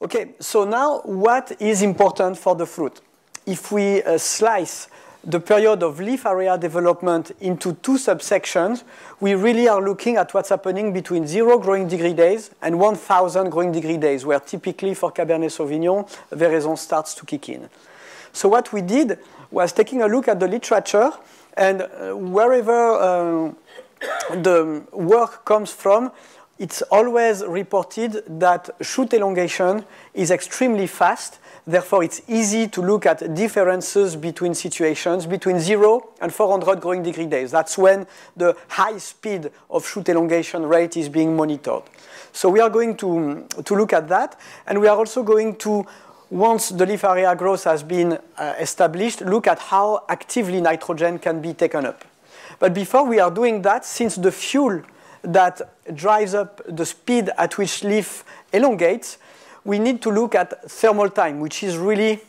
Okay, so now what is important for the fruit? If we slice the period of leaf area development into two subsections, we really are looking at what's happening between 0 growing degree days and 1,000 growing degree days, where typically for Cabernet Sauvignon, veraison starts to kick in. So what we did was taking a look at the literature, and wherever the work comes from, it's always reported that shoot elongation is extremely fast. Therefore, it's easy to look at differences between situations between 0 and 400 growing degree days. That's when the high speed of shoot elongation rate is being monitored. So we are going to look at that. And we are also going to, once the leaf area growth has been established, look at how actively nitrogen can be taken up. But before we are doing that, since the fuel that drives up the speed at which leaf elongates, we need to look at thermal time, which is really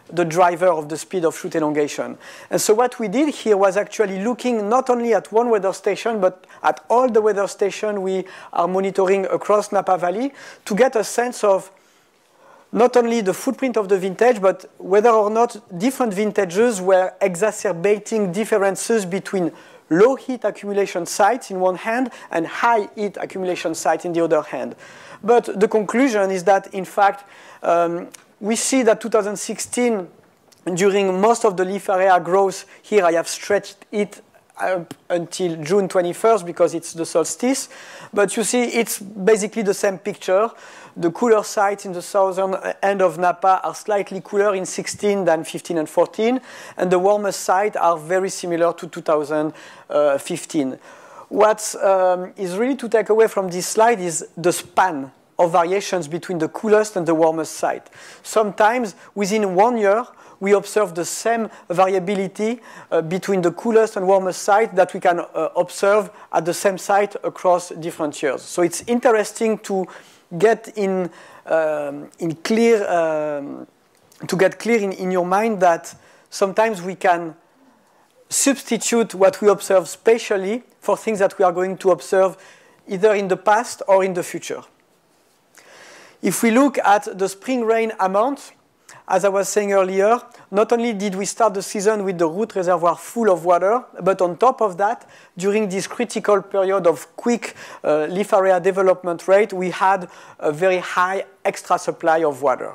the driver of the speed of shoot elongation. And so what we did here was actually looking not only at one weather station, but at all the weather stations we are monitoring across Napa Valley to get a sense of not only the footprint of the vintage, but whether or not different vintages were exacerbating differences between low heat accumulation sites in one hand and high heat accumulation sites in the other hand. But the conclusion is that, in fact, we see that 2016, during most of the leaf area growth, here I have stretched it up until June 21st because it's the solstice. But you see, it's basically the same picture. The cooler sites in the southern end of Napa are slightly cooler in 16 than 15 and 14, and the warmest sites are very similar to 2015. What is really to take away from this slide is the span of variations between the coolest and the warmest site. Sometimes within 1 year, we observe the same variability between the coolest and warmest site that we can observe at the same site across different years. So it's interesting to get clear in your mind that sometimes we can substitute what we observe spatially for things that we are going to observe either in the past or in the future. If we look at the spring rain amount, as I was saying earlier, not only did we start the season with the root reservoir full of water, but on top of that, during this critical period of quick leaf area development rate, we had a very high extra supply of water.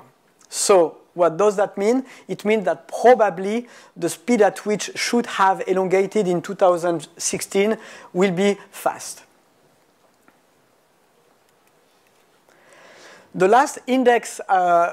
So what does that mean? It means that probably the speed at which should have elongated in 2016 will be fast. The last index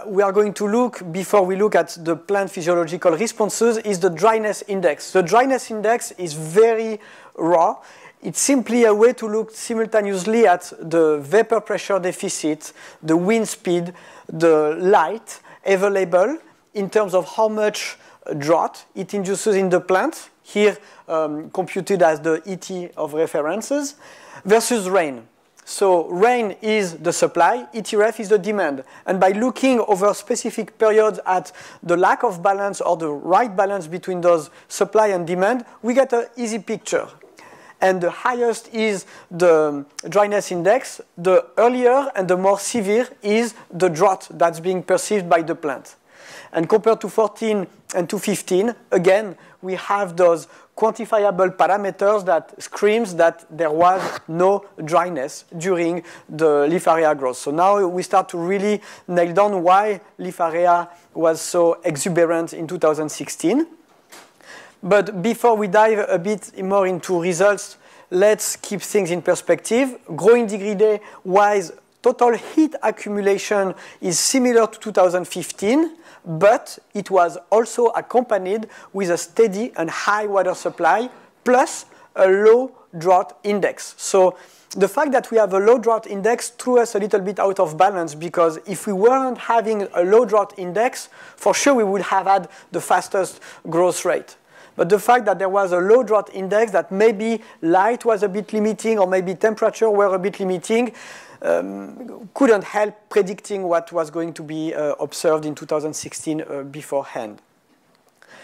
we are going to look before we look at the plant physiological responses is the dryness index. The dryness index is very raw. It's simply a way to look simultaneously at the vapor pressure deficit, the wind speed, the light available in terms of how much drought it induces in the plant, here computed as the ET of references, versus rain. So rain is the supply, ETRF is the demand. And by looking over specific periods at the lack of balance or the right balance between those supply and demand, we get an easy picture. And the highest is the dryness index. The earlier and the more severe is the drought that's being perceived by the plant. And compared to 14 and to 15, again, we have those quantifiable parameters that screams that there was no dryness during the leaf area growth. So now we start to really nail down why leaf area was so exuberant in 2016. But before we dive a bit more into results, let's keep things in perspective. Growing degree day wise, total heat accumulation is similar to 2015, but it was also accompanied with a steady and high water supply plus a low drought index. So the fact that we have a low drought index threw us a little bit out of balance, because if we weren't having a low drought index, for sure we would have had the fastest growth rate. But the fact that there was a low drought index, that maybe light was a bit limiting or maybe temperature were a bit limiting, couldn't help predicting what was going to be observed in 2016 beforehand.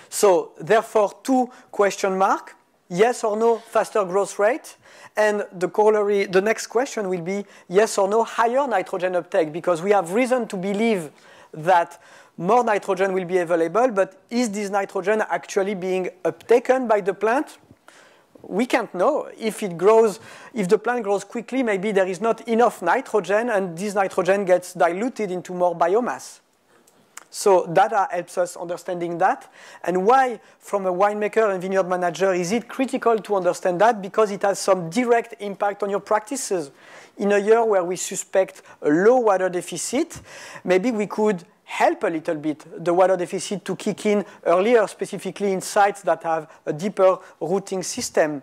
So therefore, two question marks. yes or no, faster growth rate. And the corollary, the next question will be yes or no, higher nitrogen uptake, because we have reason to believe that more nitrogen will be available, but is this nitrogen actually being uptaken by the plant? We can't know. If it grows, if the plant grows quickly, maybe there is not enough nitrogen and this nitrogen gets diluted into more biomass. So data helps us understanding that. And why, from a winemaker and vineyard manager, is it critical to understand that? Because it has some direct impact on your practices. In a year where we suspect a low water deficit, maybe we could help a little bit the water deficit to kick in earlier, specifically in sites that have a deeper rooting system.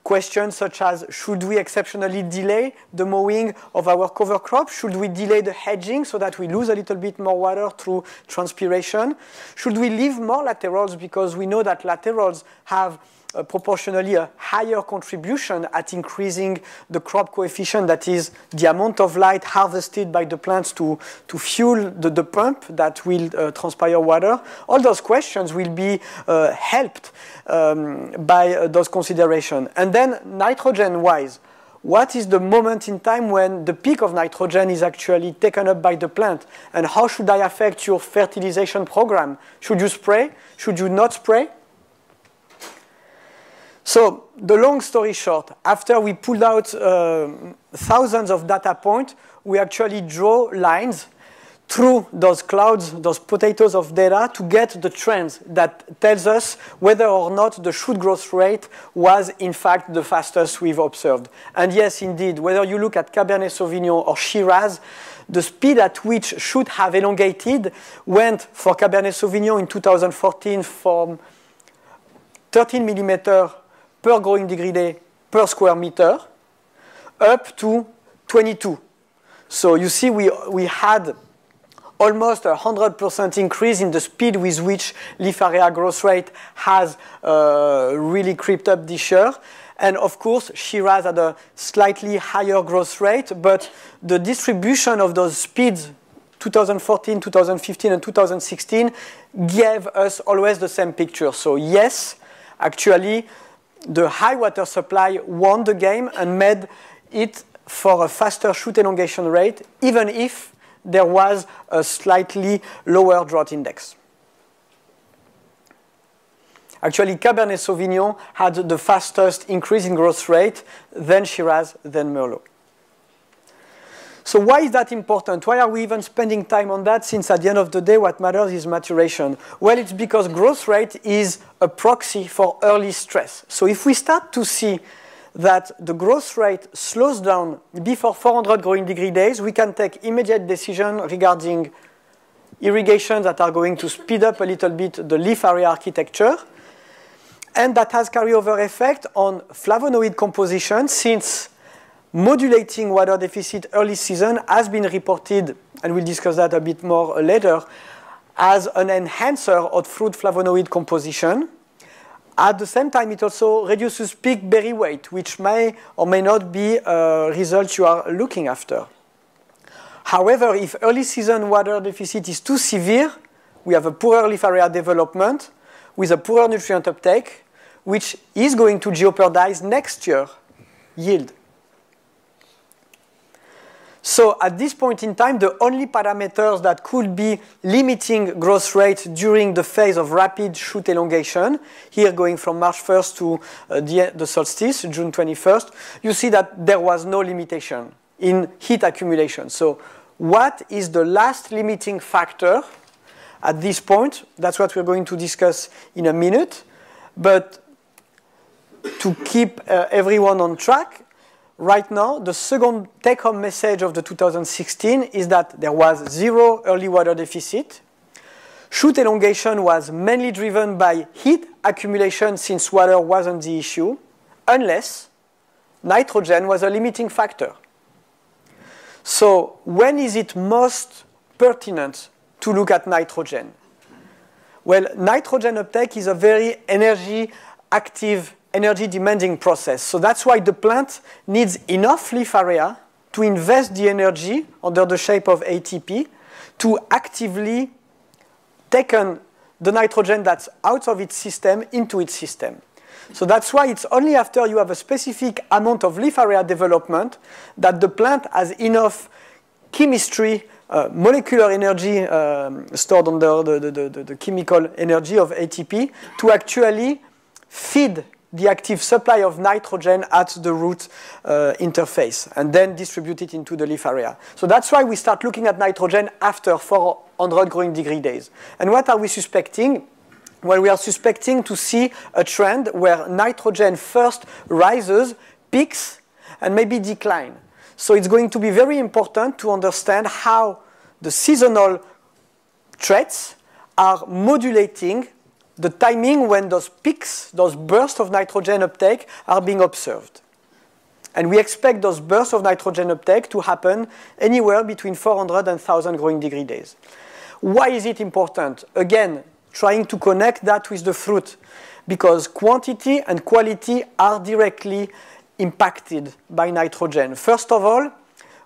Questions such as, should we exceptionally delay the mowing of our cover crop? Should we delay the hedging so that we lose a little bit more water through transpiration? Should we leave more laterals because we know that laterals have proportionally a higher contribution at increasing the crop coefficient, that is the amount of light harvested by the plants to fuel the pump that will transpire water? All those questions will be helped by those considerations. And then nitrogen-wise, what is the moment in time when the peak of nitrogen is actually taken up by the plant? And how should that affect your fertilization program? Should you spray? Should you not spray? So the long story short, after we pulled out thousands of data points, we actually draw lines through those clouds, those potatoes of data, to get the trends that tells us whether or not the shoot growth rate was in fact the fastest we've observed. And yes, indeed, whether you look at Cabernet Sauvignon or Shiraz, the speed at which should have elongated went for Cabernet Sauvignon in 2014 from 13 millimeter per growing degree day per square meter up to 22. So you see we had almost 100% increase in the speed with which leaf area growth rate has really crept up this year. And of course, Shiraz had a slightly higher growth rate, but the distribution of those speeds 2014, 2015, and 2016 gave us always the same picture. So yes, actually, the high water supply won the game and made it for a faster shoot elongation rate, even if there was a slightly lower drought index. Actually, Cabernet Sauvignon had the fastest increase in growth rate, then Shiraz, then Merlot. So why is that important? Why are we even spending time on that, since at the end of the day what matters is maturation? Well, it's because growth rate is a proxy for early stress. So if we start to see that the growth rate slows down before 400 growing degree days, we can take immediate decision regarding irrigations that are going to speed up a little bit the leaf area architecture. And that has carryover effect on flavonoid composition, since modulating water deficit early season has been reported, and we'll discuss that a bit more later, as an enhancer of fruit flavonoid composition. At the same time, it also reduces peak berry weight, which may or may not be a result you are looking after. However, if early season water deficit is too severe, we have a poorer leaf area development with a poorer nutrient uptake, which is going to jeopardize next year yield. So at this point in time, the only parameters that could be limiting growth rate during the phase of rapid shoot elongation, here going from March 1st to the solstice, June 21st, you see that there was no limitation in heat accumulation. So what is the last limiting factor at this point? That's what we're going to discuss in a minute. But to keep everyone on track, right now, the second take-home message of the 2016 is that there was zero early water deficit. Shoot elongation was mainly driven by heat accumulation, since water wasn't the issue, unless nitrogen was a limiting factor. So when is it most pertinent to look at nitrogen? Well, nitrogen uptake is a very energy-active, energy-demanding process. So that's why the plant needs enough leaf area to invest the energy under the shape of ATP to actively take the nitrogen that's out of its system into its system. So that's why it's only after you have a specific amount of leaf area development that the plant has enough chemistry, molecular energy stored under the chemical energy of ATP to actually feed the active supply of nitrogen at the root interface and then distribute it into the leaf area. So that's why we start looking at nitrogen after 400 growing degree days. And what are we suspecting? Well, we are suspecting to see a trend where nitrogen first rises, peaks, and maybe decline. So it's going to be very important to understand how the seasonal traits are modulating the timing when those peaks, those bursts of nitrogen uptake are being observed. And we expect those bursts of nitrogen uptake to happen anywhere between 400 and 1,000 growing degree days. Why is it important? Again, trying to connect that with the fruit, because quantity and quality are directly impacted by nitrogen. First of all,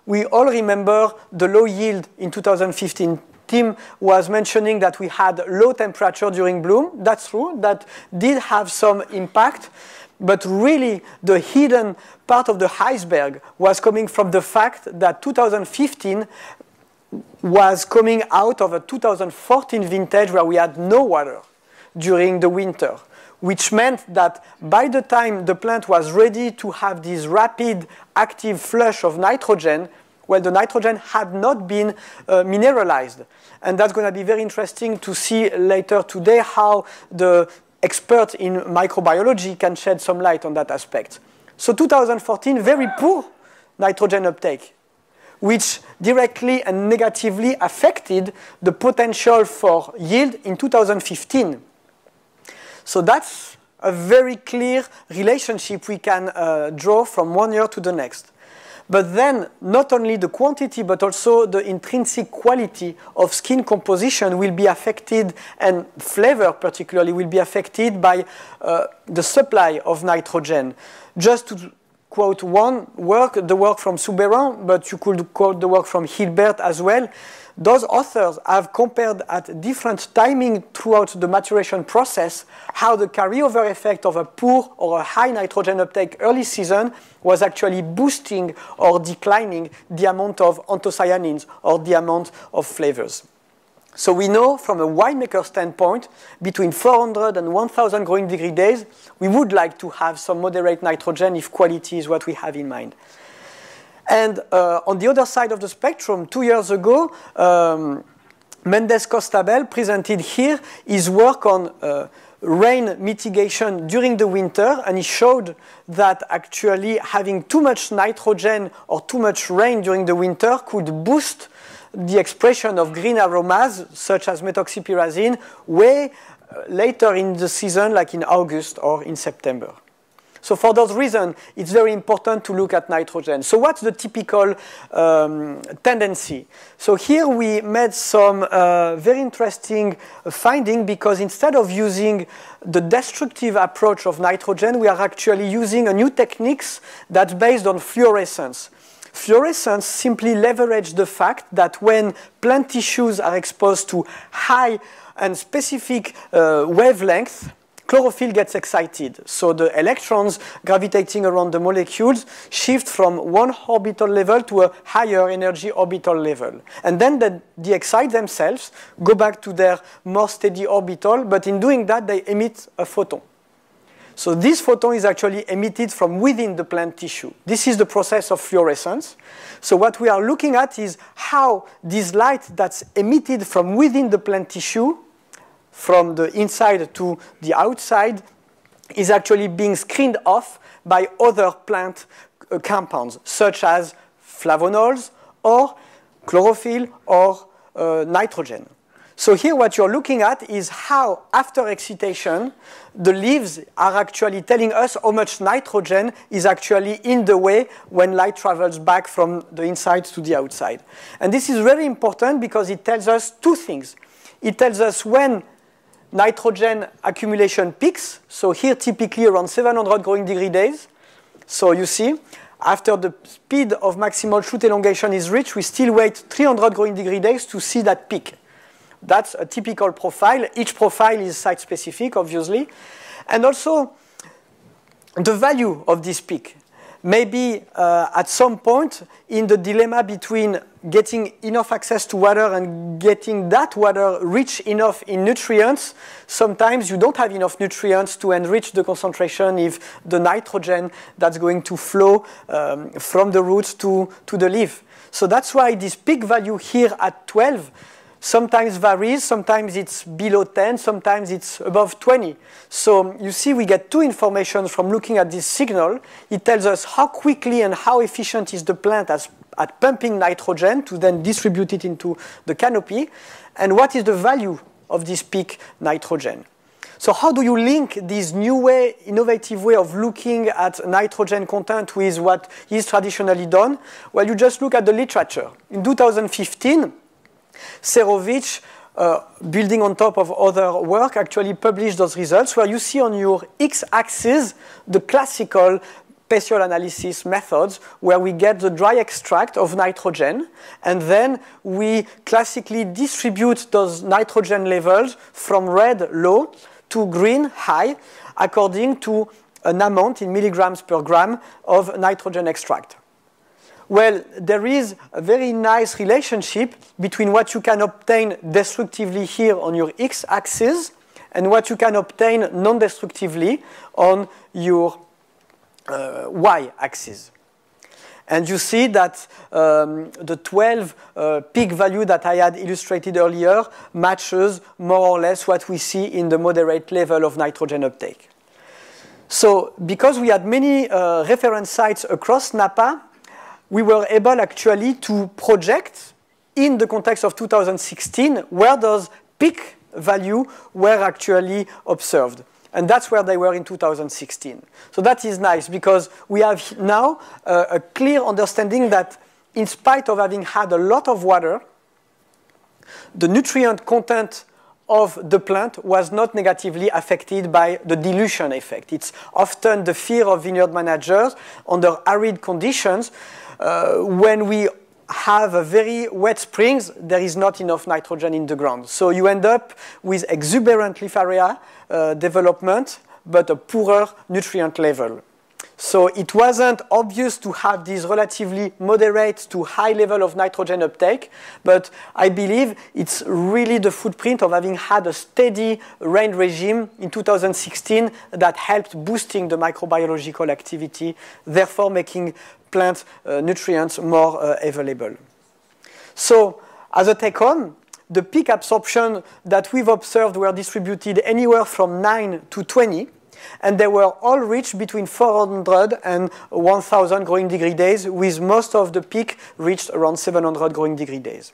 we all remember the low yield in 2015. Tim was mentioning that we had low temperature during bloom. That's true. That did have some impact. But really, the hidden part of the iceberg was coming from the fact that 2015 was coming out of a 2014 vintage where we had no water during the winter, which meant that by the time the plant was ready to have this rapid active flush of nitrogen, well, the nitrogen had not been mineralized. And that's going to be very interesting to see later today how the expert in microbiology can shed some light on that aspect. So 2014, very poor nitrogen uptake, which directly and negatively affected the potential for yield in 2015. So that's a very clear relationship we can draw from one year to the next. But then, not only the quantity, but also the intrinsic quality of skin composition will be affected, and flavor particularly will be affected by the supply of nitrogen. Just to quote one work, the work from Sylvain, but you could quote the work from Hilbert as well. Those authors have compared at different timing throughout the maturation process how the carryover effect of a poor or a high nitrogen uptake early season was actually boosting or declining the amount of anthocyanins or the amount of flavors. So we know from a winemaker standpoint, between 400 and 1,000 growing degree days, we would like to have some moderate nitrogen if quality is what we have in mind. And on the other side of the spectrum, 2 years ago, Mendes Costabel presented here his work on rain mitigation during the winter, and he showed that actually having too much nitrogen or too much rain during the winter could boost the expression of green aromas, such as methoxypyrazine, way later in the season, like in August or in September. So for those reasons, it's very important to look at nitrogen. So what's the typical tendency? So here we made some very interesting finding, because instead of using the destructive approach of nitrogen, we are actually using a new techniques that's based on fluorescence. Fluorescence simply leverages the fact that when plant tissues are exposed to high and specific wavelength, chlorophyll gets excited. So the electrons gravitating around the molecules shift from one orbital level to a higher energy orbital level. And then they excite themselves, go back to their more steady orbital, but in doing that, they emit a photon. So this photon is actually emitted from within the plant tissue. This is the process of fluorescence. So what we are looking at is how this light that's emitted from within the plant tissue, from the inside to the outside, is actually being screened off by other plant compounds, such as flavonols or chlorophyll or nitrogen. So here what you're looking at is how, after excitation, the leaves are actually telling us how much nitrogen is actually in the way when light travels back from the inside to the outside. And this is very important because it tells us two things. It tells us when nitrogen accumulation peaks. So here typically around 700 growing degree days. So you see, after the speed of maximal shoot elongation is reached, we still wait 300 growing degree days to see that peak. That's a typical profile. Each profile is site-specific, obviously. And also, the value of this peak may be at some point in the dilemma between getting enough access to water and getting that water rich enough in nutrients. Sometimes you don't have enough nutrients to enrich the concentration if the nitrogen that's going to flow from the roots to the leaf. So that's why this peak value here at 12 sometimes varies, sometimes it's below 10, sometimes it's above 20. So you see we get two information from looking at this signal. It tells us how quickly and how efficient is the plant at pumping nitrogen to then distribute it into the canopy, and what is the value of this peak nitrogen. So how do you link this new way, innovative way of looking at nitrogen content with what is traditionally done? Well, you just look at the literature. In 2015, Serovich, building on top of other work, actually published those results where you see on your x-axis the classical spatial analysis methods where we get the dry extract of nitrogen and then we classically distribute those nitrogen levels from red low to green high according to an amount in milligrams per gram of nitrogen extract. Well, there is a very nice relationship between what you can obtain destructively here on your x-axis and what you can obtain non-destructively on your y-axis. And you see that the 12 peak value that I had illustrated earlier matches more or less what we see in the moderate level of nitrogen uptake. So because we had many reference sites across Napa, we were able actually to project in the context of 2016 where those peak value were actually observed. And that's where they were in 2016. So that is nice because we have now a clear understanding that in spite of having had a lot of water, the nutrient content of the plant was not negatively affected by the dilution effect. It's often the fear of vineyard managers under arid conditions. When we have a very wet springs, there is not enough nitrogen in the ground. So you end up with exuberant leaf area development, but a poorer nutrient level. So it wasn't obvious to have this relatively moderate to high level of nitrogen uptake, but I believe it's really the footprint of having had a steady rain regime in 2016 that helped boosting the microbiological activity, therefore making plant nutrients more available. So as a take-home, the peak absorption that we've observed were distributed anywhere from 9 to 20, and they were all reached between 400 and 1,000 growing degree days, with most of the peak reached around 700 growing degree days.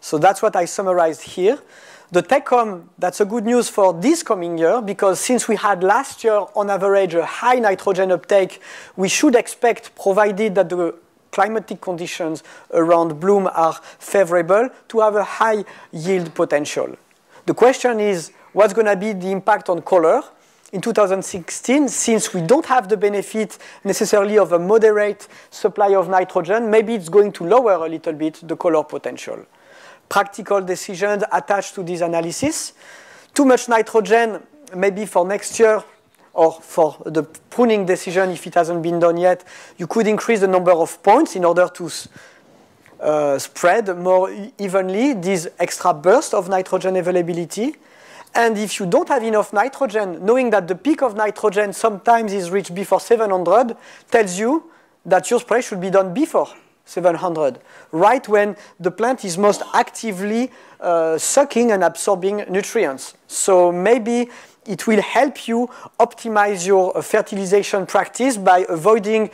So that's what I summarized here. The take-home, that's a good news for this coming year, because since we had last year, on average, a high nitrogen uptake, we should expect, provided that the climatic conditions around bloom are favorable, to have a high yield potential. The question is, what's going to be the impact on color? In 2016, since we don't have the benefit necessarily of a moderate supply of nitrogen, maybe it's going to lower a little bit the color potential. Practical decisions attached to this analysis. Too much nitrogen, maybe for next year, or for the pruning decision, if it hasn't been done yet, you could increase the number of points in order to spread more evenly this extra burst of nitrogen availability. And if you don't have enough nitrogen, knowing that the peak of nitrogen sometimes is reached before 700, tells you that your spray should be done before 700, right when the plant is most actively sucking and absorbing nutrients. So maybe it will help you optimize your fertilization practice by avoiding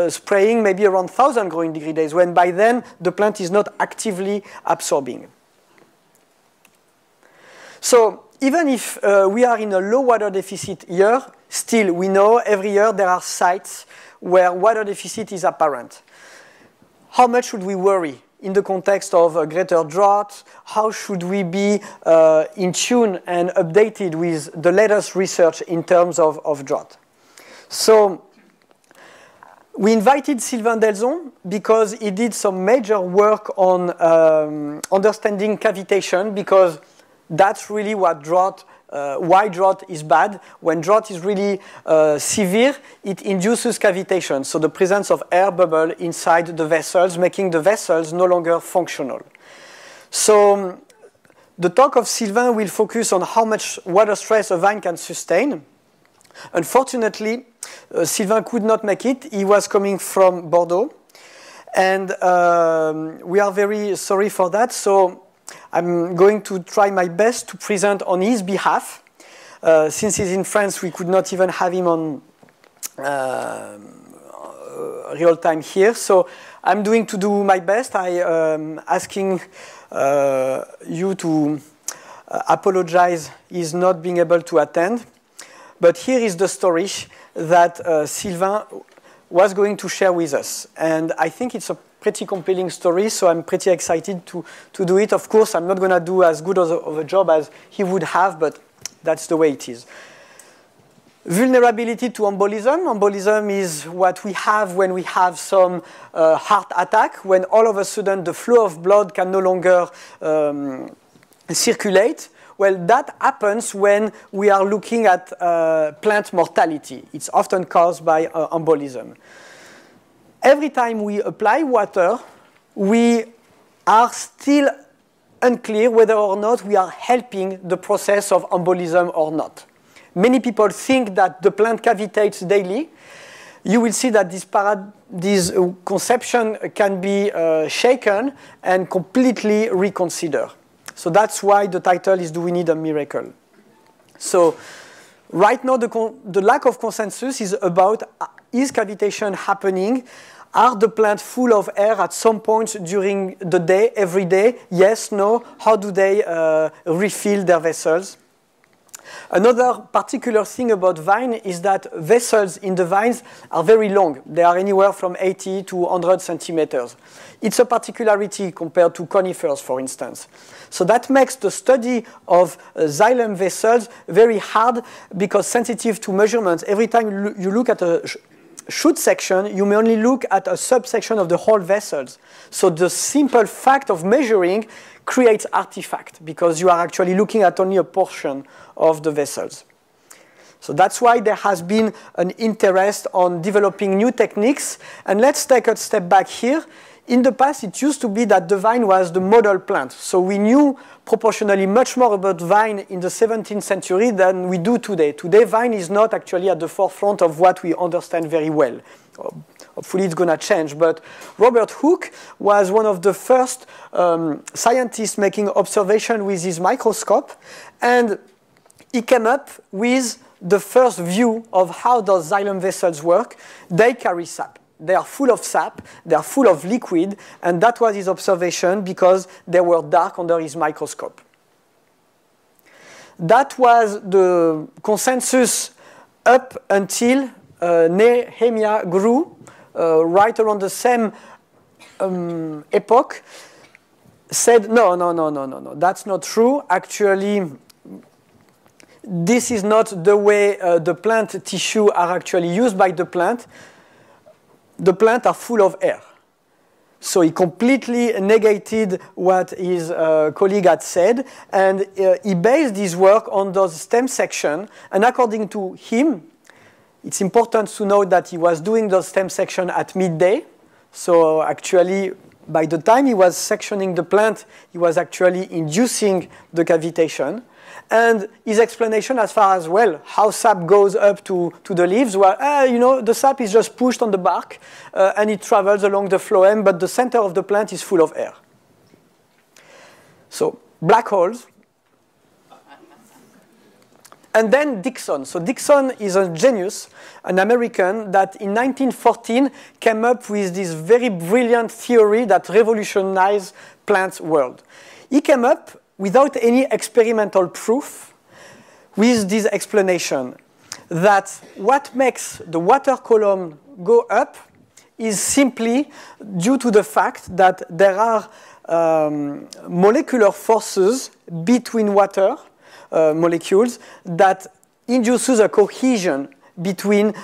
spraying maybe around 1,000 growing degree days, when by then the plant is not actively absorbing. So even if we are in a low water deficit year, still we know every year there are sites where water deficit is apparent. How much should we worry in the context of a greater drought? How should we be in tune and updated with the latest research in terms of drought? So we invited Sylvain Delzon because he did some major work on understanding cavitation, because that's really what drought why drought is bad. When drought is really severe, it induces cavitation, so the presence of air bubble inside the vessels, making the vessels no longer functional. So the talk of Sylvain will focus on how much water stress a vine can sustain. Unfortunately, Sylvain could not make it. He was coming from Bordeaux. And we are very sorry for that. So I'm going to try my best to present on his behalf. Since he's in France, we could not even have him on real time here. So I'm doing to do my best. I am asking you to apologize he's not being able to attend. But here is the story that Sylvain was going to share with us. And I think it's a pretty compelling story, so I'm pretty excited to do it. Of course, I'm not going to do as good of a job as he would have, but that's the way it is. Vulnerability to embolism. Embolism is what we have when we have some heart attack, when all of a sudden the flow of blood can no longer circulate. Well, that happens when we are looking at plant mortality. It's often caused by embolism. Every time we apply water, we are still unclear whether or not we are helping the process of embolism or not. Many people think that the plant cavitates daily. You will see that this conception can be shaken and completely reconsidered. So that's why the title is Do We Need a Miracle? So right now the lack of consensus is about is cavitation happening? Are the plants full of air at some point during the day, every day? Yes, no? How do they refill their vessels? Another particular thing about vine is that vessels in the vines are very long. They are anywhere from 80 to 100 centimeters. It's a particularity compared to conifers, for instance. So that makes the study of xylem vessels very hard because sensitive to measurements. Every time you look at a shoot section, you may only look at a subsection of the whole vessels. So the simple fact of measuring creates artifact because you are actually looking at only a portion of the vessels. So that's why there has been an interest on developing new techniques. And let's take a step back here. In the past, it used to be that the vine was the model plant. So we knew proportionally much more about vine in the 17th century than we do today. Today, vine is not actually at the forefront of what we understand very well. Hopefully it's going to change. But Robert Hooke was one of the first scientists making observation with his microscope. And he came up with the first view of how those xylem vessels work. They carry sap. They are full of sap, they are full of liquid, and that was his observation because they were dark under his microscope. That was the consensus up until Nehemiah grew, right around the same epoch, said, no, that's not true. Actually, this is not the way the plant tissue are actually used by the plant. The plants are full of air. So he completely negated what his colleague had said, and he based his work on those stem sections. And according to him, it's important to note that he was doing those stem sections at midday. So actually, by the time he was sectioning the plant, he was actually inducing the cavitation. And his explanation as far as, well, how sap goes up to the leaves, well, you know, the sap is just pushed on the bark and it travels along the phloem, but the center of the plant is full of air. So, black holes. And then Dickson. So Dickson is a genius, an American that in 1914 came up with this very brilliant theory that revolutionized plant world. He came up without any experimental proof, with this explanation that what makes the water column go up is simply due to the fact that there are molecular forces between water molecules that induces a cohesion between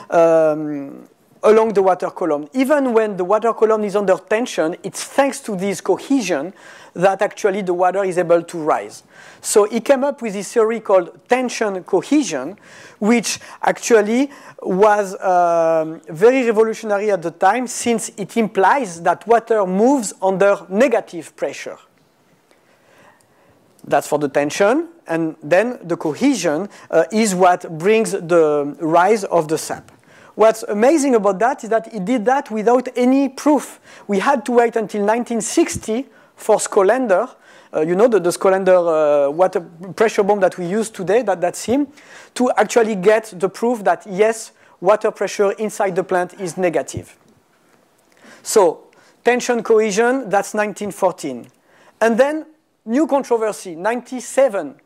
along the water column. Even when the water column is under tension, it's thanks to this cohesion that actually the water is able to rise. So he came up with this theory called tension cohesion, which actually was very revolutionary at the time, since it implies that water moves under negative pressure. That's for the tension, and then the cohesion is what brings the rise of the sap. What's amazing about that is that he did that without any proof. We had to wait until 1960 for Scholander, you know, the Scholander water pressure bomb that we use today, that's him, to actually get the proof that, yes, water pressure inside the plant is negative. So, tension cohesion, that's 1914. And then, new controversy, 97.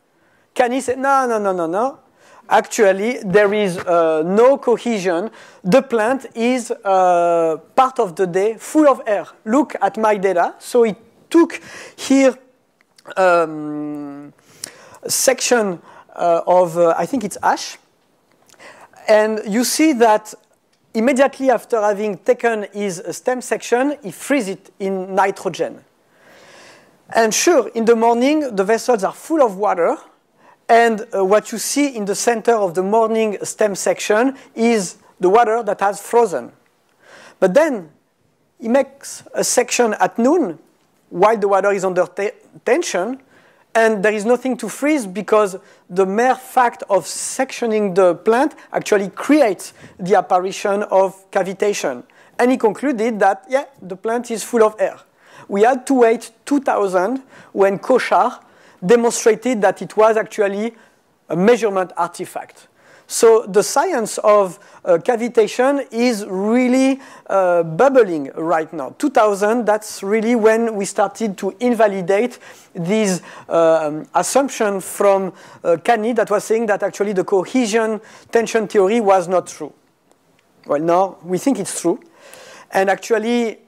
Can he say, no. Actually, there is no cohesion. The plant is part of the day full of air. Look at my data. So it took here a section of, I think it's ash. And you see that immediately after having taken his stem section, he freezes it in nitrogen. And sure, in the morning, the vessels are full of water. And what you see in the center of the morning stem section is the water that has frozen. But then he makes a section at noon while the water is under tension, and there is nothing to freeze because the mere fact of sectioning the plant actually creates the apparition of cavitation. And he concluded that, yeah, the plant is full of air. We had to wait 2000 when Scholasch demonstrated that it was actually a measurement artifact. So the science of cavitation is really bubbling right now. 2000, that's really when we started to invalidate this assumption from Cani that was saying that actually the cohesion tension theory was not true. Well, now we think it's true. And actually,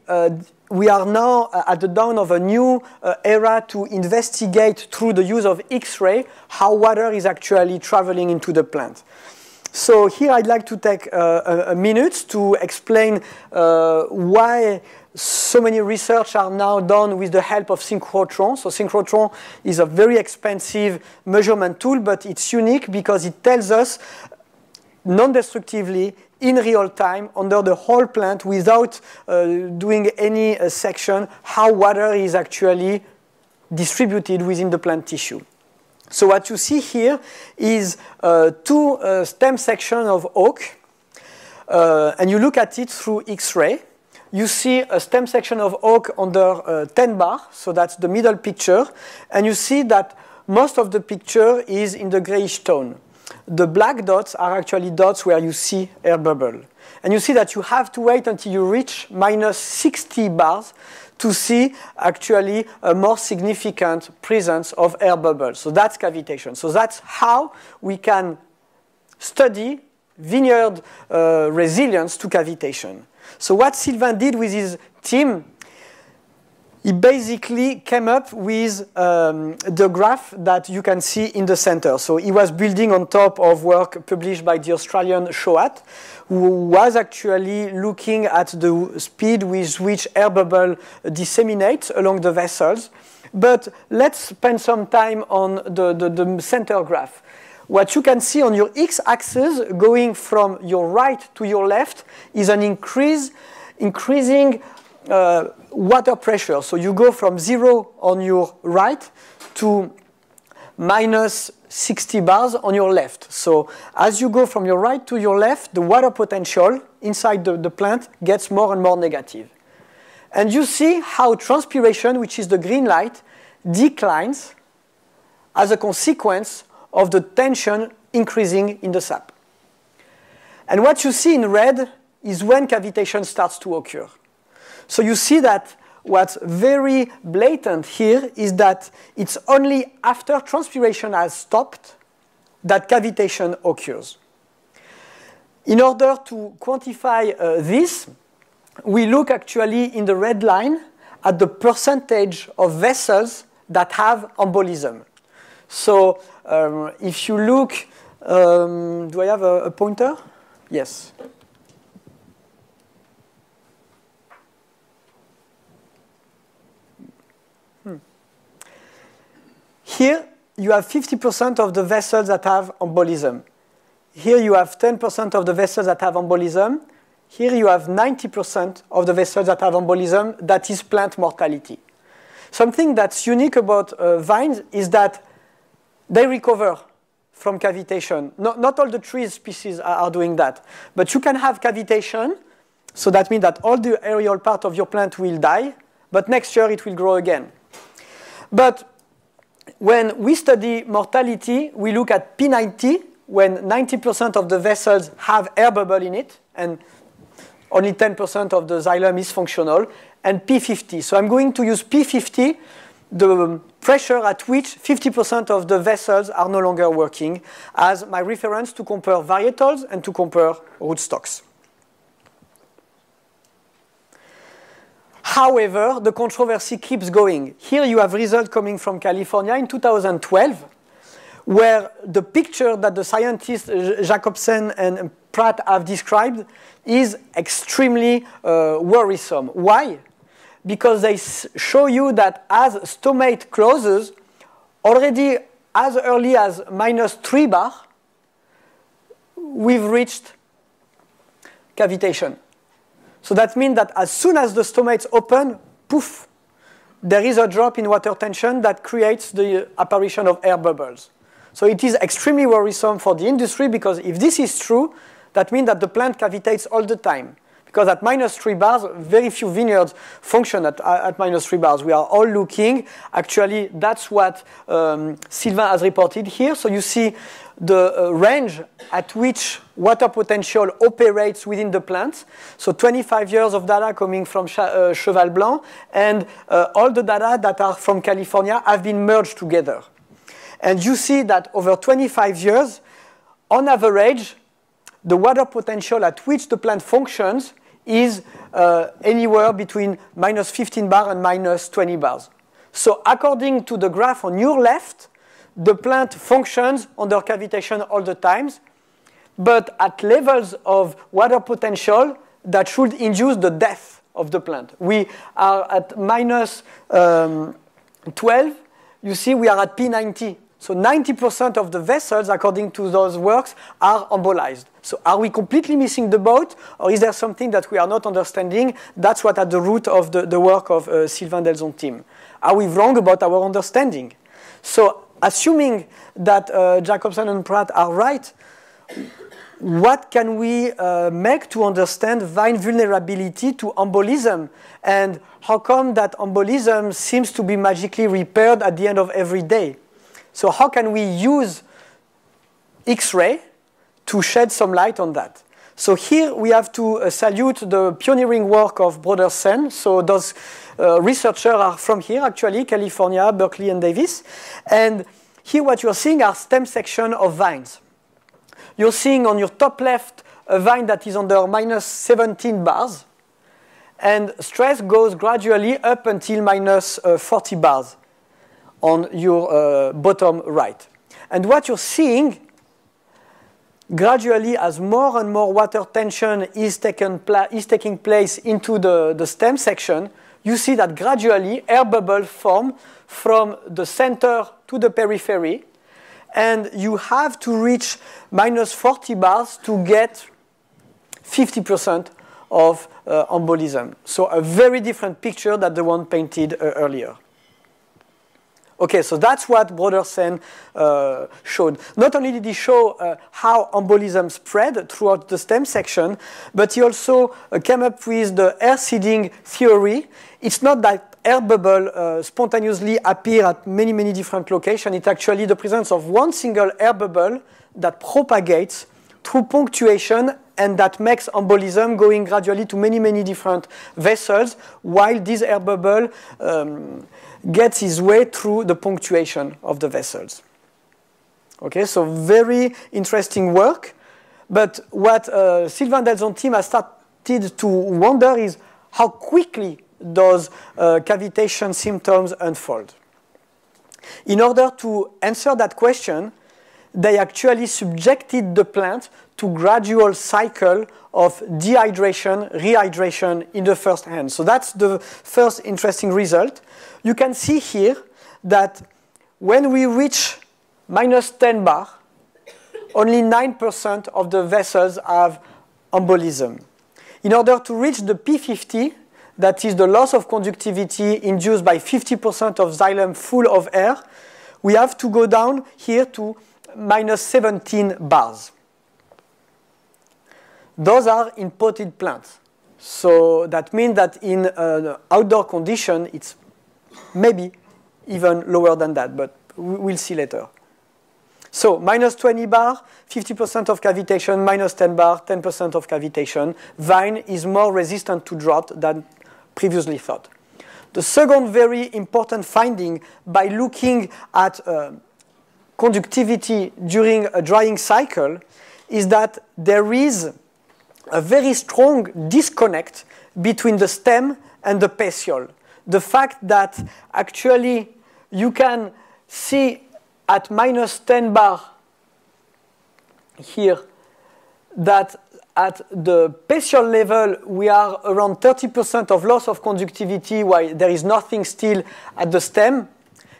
we are now at the dawn of a new era to investigate through the use of X-ray how water is actually traveling into the plant. So here I'd like to take a minute to explain why so many research are now done with the help of synchrotron. So synchrotron is a very expensive measurement tool, but it's unique because it tells us non-destructively in real time under the whole plant without doing any section how water is actually distributed within the plant tissue. So what you see here is two stem sections of oak, and you look at it through X-ray. You see a stem section of oak under 10 bar, so that's the middle picture, and you see that most of the picture is in the grayish tone. The black dots are actually dots where you see air bubble. And you see that you have to wait until you reach minus 60 bars to see actually a more significant presence of air bubbles. So that's cavitation. So that's how we can study vineyard resilience to cavitation. So what Sylvain did with his team, he basically came up with the graph that you can see in the center. So he was building on top of work published by the Australian Thibaut, who was actually looking at the speed with which air bubble disseminates along the vessels. But let's spend some time on the center graph. What you can see on your x-axis going from your right to your left is an increasing water pressure. So you go from 0 on your right to minus 60 bars on your left. So as you go from your right to your left, the water potential inside the plant gets more and more negative. And you see how transpiration, which is the green light, declines as a consequence of the tension increasing in the sap. And what you see in red is when cavitation starts to occur. So you see that what's very blatant here is that it's only after transpiration has stopped that cavitation occurs. In order to quantify this, we look actually in the red line at the percentage of vessels that have embolism. So if you look, do I have a pointer? Yes. Here, you have 50% of the vessels that have embolism. Here you have 10% of the vessels that have embolism. Here you have 90% of the vessels that have embolism. That is plant mortality. Something that's unique about vines is that they recover from cavitation. Not all the tree species are doing that. But you can have cavitation, so that means that all the aerial part of your plant will die, but next year it will grow again. But when we study mortality, we look at P90, when 90% of the vessels have air bubble in it, and only 10% of the xylem is functional, and P50. So I'm going to use P50, the pressure at which 50% of the vessels are no longer working, as my reference to compare varietals and to compare rootstocks. However, the controversy keeps going. Here you have results coming from California in 2012, where the picture that the scientists Jacobsen and Pratt have described is extremely worrisome. Why? Because they show you that as stomate closes, already as early as -3 bar, we've reached cavitation. So that means that as soon as the stomates open, poof, there is a drop in water tension that creates the apparition of air bubbles. So it is extremely worrisome for the industry, because if this is true, that means that the plant cavitates all the time. Because at -3 bars, very few vineyards function at -3 bars. We are all looking. Actually, that's what Sylvain has reported here. So you see the range at which water potential operates within the plant. So 25 years of data coming from Cheval Blanc, and all the data that are from California have been merged together. And you see that over 25 years, on average, the water potential at which the plant functions is anywhere between -15 bar and -20 bars. So according to the graph on your left, the plant functions under cavitation all the times, but at levels of water potential that should induce the death of the plant. We are at -12. You see, we are at P90. So 90% of the vessels, according to those works, are embolized. So are we completely missing the boat, or is there something that we are not understanding? That's what at the root of the work of Sylvain Delzon team. Are we wrong about our understanding? So assuming that Jacobsen and Pratt are right, what can we make to understand vine vulnerability to embolism? And how come that embolism seems to be magically repaired at the end of every day? So how can we use X-ray to shed some light on that? So here we have to salute the pioneering work of Brother Sen. So those researchers are from here, actually, California, Berkeley, and Davis. And here what you're seeing are stem section of vines. You're seeing on your top left a vine that is under -17 bars. And stress goes gradually up until -40 bars on your bottom right. And what you're seeing gradually, as more and more water tension is taking place into the stem section, you see that gradually air bubbles form from the center to the periphery, and you have to reach -40 bars to get 50% of embolism. So a very different picture than the one painted earlier. Okay, so that's what Brother Sen showed. Not only did he show how embolism spread throughout the stem section, but he also came up with the air seeding theory. It's not that air bubbles spontaneously appear at many, many different locations. It's actually the presence of one single air bubble that propagates through punctuation, and that makes embolism going gradually to many, many different vessels, while this air bubble gets its way through the punctuation of the vessels. Okay, so very interesting work. But what Sylvain Delzon team has started to wonder is how quickly those cavitation symptoms unfold. In order to answer that question, they actually subjected the plant to gradual cycle of dehydration, rehydration in the first hand. So that's the first interesting result. You can see here that when we reach minus 10 bar, only 9% of the vessels have embolism. In order to reach the P50, that is the loss of conductivity induced by 50% of xylem full of air, we have to go down here to minus 17 bars. Those are in potted plants. So that means that in outdoor condition, it's maybe even lower than that, but we'll see later. So minus 20 bar, 50% of cavitation, minus 10 bar, 10% of cavitation. Vine is more resistant to drought than previously thought. The second very important finding by looking at conductivity during a drying cycle is that there is a very strong disconnect between the stem and the petiole. The fact that actually you can see at minus 10 bar here that at the petiole level we are around 30% of loss of conductivity while there is nothing still at the stem,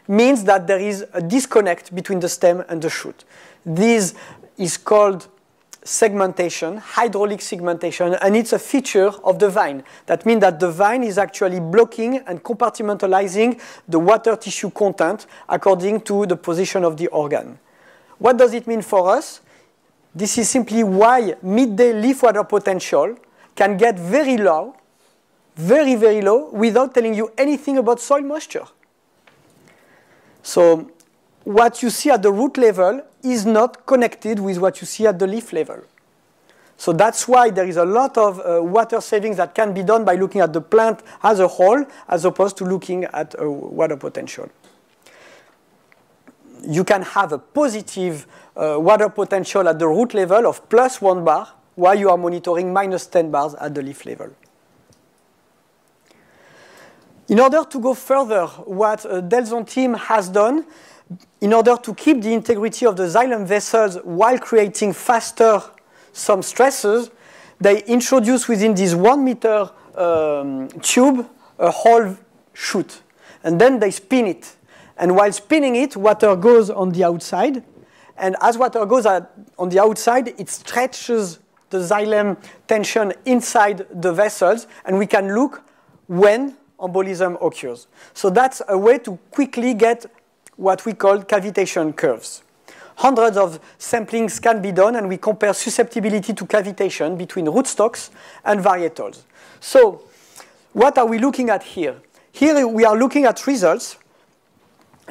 means that there is a disconnect between the stem and the shoot. This is called segmentation, hydraulic segmentation, and it's a feature of the vine. That means that the vine is actually blocking and compartmentalizing the water tissue content according to the position of the organ. What does it mean for us? This is simply why midday leaf water potential can get very low, very, very low, without telling you anything about soil moisture. So what you see at the root level is not connected with what you see at the leaf level. So that's why there is a lot of water savings that can be done by looking at the plant as a whole, as opposed to looking at water potential. You can have a positive water potential at the root level of plus 1 bar, while you are monitoring minus 10 bars at the leaf level. In order to go further, what Delzon team has done, in order to keep the integrity of the xylem vessels while creating faster some stresses, they introduce within this 1 meter tube a whole shoot. And then they spin it. And while spinning it, water goes on the outside. And as water goes on the outside, it stretches the xylem tension inside the vessels. And we can look when embolism occurs. So that's a way to quickly get what we call cavitation curves. Hundreds of samplings can be done, and we compare susceptibility to cavitation between rootstocks and varietals. So what are we looking at here? Here we are looking at results.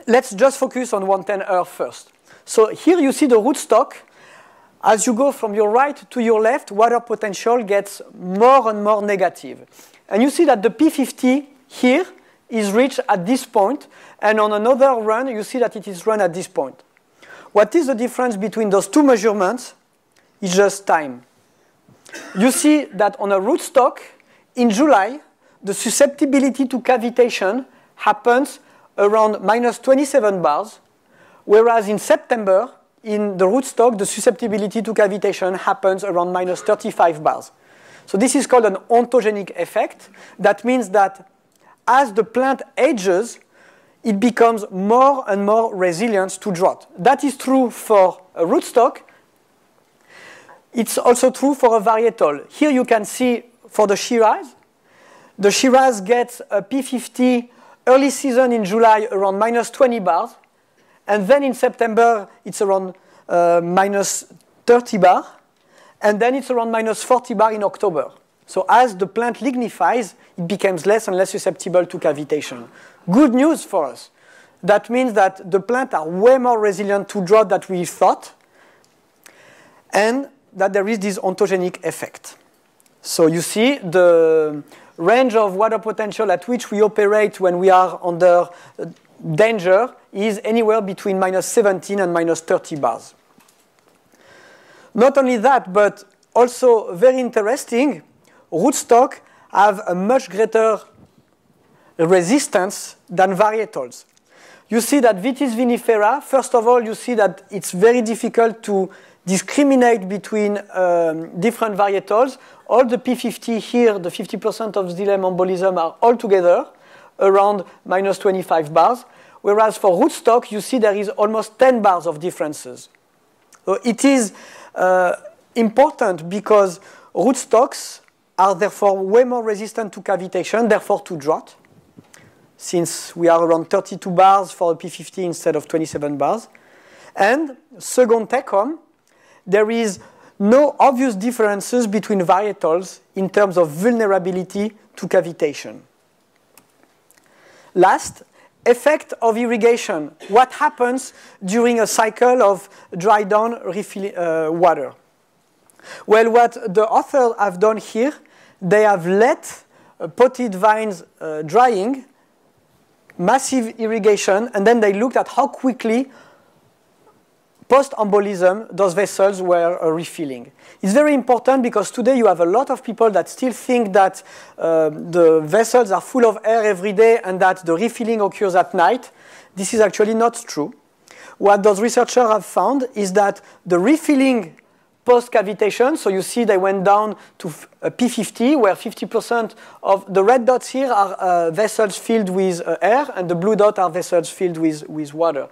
Let's just focus on 110 first. So here you see the rootstock. As you go from your right to your left, water potential gets more and more negative. And you see that the P50 here is reached at this point, and on another run, you see that it is run at this point. What is the difference between those two measurements? It's just time. You see that on a rootstock, in July, the susceptibility to cavitation happens around minus 27 bars, whereas in September, in the rootstock, the susceptibility to cavitation happens around minus 35 bars. So this is called an ontogenic effect. That means that as the plant ages, it becomes more and more resilient to drought. That is true for a rootstock. It's also true for a varietal. Here you can see for the Shiraz. The Shiraz gets a P50 early season in July around minus 20 bars. And then in September, it's around minus 30 bar. And then it's around minus 40 bar in October. So as the plant lignifies, it becomes less and less susceptible to cavitation. Good news for us. That means that the plants are way more resilient to drought than we thought, and that there is this ontogenic effect. So you see the range of water potential at which we operate when we are under danger is anywhere between minus 17 and minus 30 bars. Not only that, but also very interesting, rootstock have a much greater resistance than varietals. You see that Vitis vinifera, first of all, you see that it's very difficult to discriminate between different varietals. All the P50 here, the 50% of xylem embolism are all together around minus 25 bars, whereas for rootstock, you see there is almost 10 bars of differences. So it is important because rootstocks are therefore way more resistant to cavitation, therefore to drought, since we are around 32 bars for a P50 instead of 27 bars. And second take-home, there is no obvious differences between varietals in terms of vulnerability to cavitation. Last, effect of irrigation. What happens during a cycle of dry down water? Well, what the authors have done here, they have let potted vines drying, massive irrigation, and then they looked at how quickly post-embolism those vessels were refilling. It's very important because today you have a lot of people that still think that the vessels are full of air every day and that the refilling occurs at night. This is actually not true. What those researchers have found is that the refilling post-cavitation, so you see they went down to P50, where 50% of the red dots here are vessels filled with air, and the blue dots are vessels filled with water.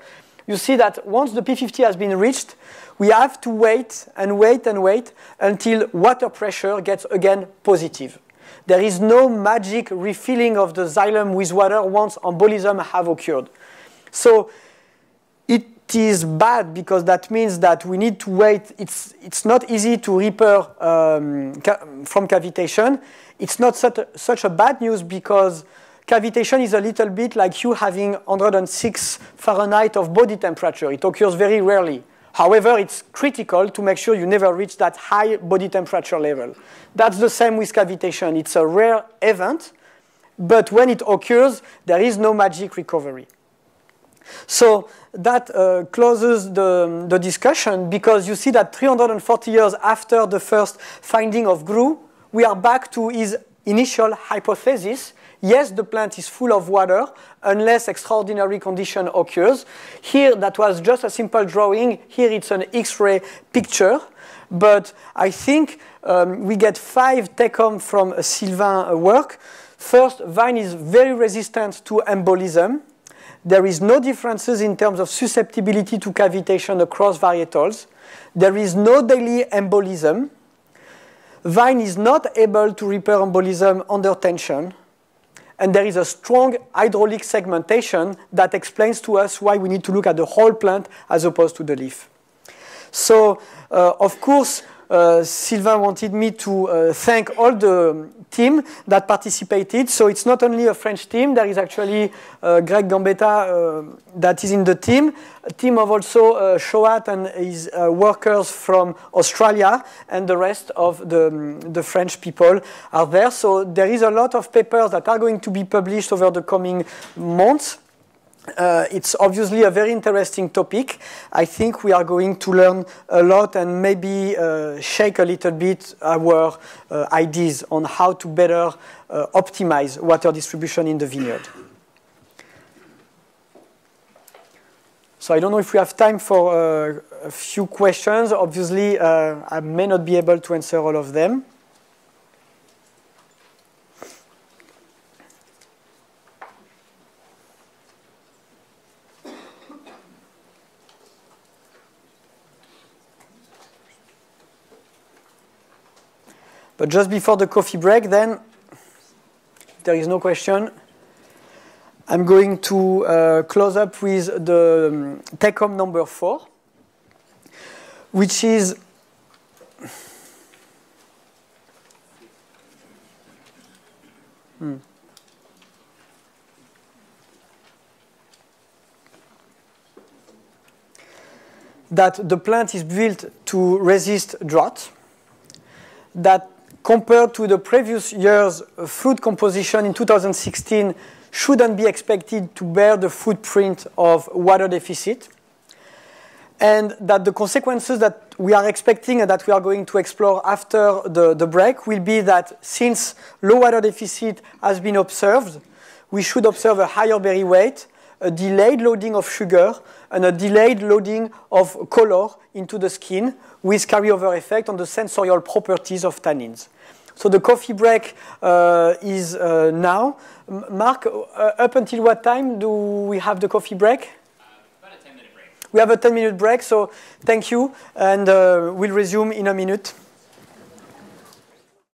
You see that once the P50 has been reached, we have to wait and wait and wait until water pressure gets again positive. There is no magic refilling of the xylem with water once embolism have occurred. So it is bad because that means that we need to wait. It's not easy to repair from cavitation. It's not such a bad news because cavitation is a little bit like you having 106 Fahrenheit of body temperature. It occurs very rarely. However, it's critical to make sure you never reach that high body temperature level. That's the same with cavitation. It's a rare event, but when it occurs, there is no magic recovery. So that closes the discussion because you see that 340 years after the first finding of GRU, we are back to his initial hypothesis. Yes, the plant is full of water unless extraordinary condition occurs. Here, that was just a simple drawing. Here, it's an X-ray picture. But I think we get 5 take-home from Sylvain work. First, vine is very resistant to embolism. There is no differences in terms of susceptibility to cavitation across varietals. There is no daily embolism. Vine is not able to repair embolism under tension. And there is a strong hydraulic segmentation that explains to us why we need to look at the whole plant as opposed to the leaf. So, of course, Sylvain wanted me to thank all the team that participated. So it's not only a French team. There is actually Greg Gambetta that is in the team. A team of also Shoat and his workers from Australia, and the rest of the French people are there. So there is a lot of papers that are going to be published over the coming months. It's obviously a very interesting topic. I think we are going to learn a lot and maybe shake a little bit our ideas on how to better optimize water distribution in the vineyard. So I don't know if we have time for a few questions. Obviously, I may not be able to answer all of them. But just before the coffee break, then, if there is no question, I'm going to close up with the take-home number 4, which is that the plant is built to resist drought, that compared to the previous year's fruit composition in 2016 shouldn't be expected to bear the footprint of water deficit, and that the consequences that we are expecting and that we are going to explore after the break will be that since low water deficit has been observed, we should observe a higher berry weight, a delayed loading of sugar, and a delayed loading of color into the skin with carryover effect on the sensorial properties of tannins. So the coffee break is now. Mark, up until what time do we have the coffee break? About a 10-minute break. We have a 10-minute break, so thank you, and we'll resume in a minute.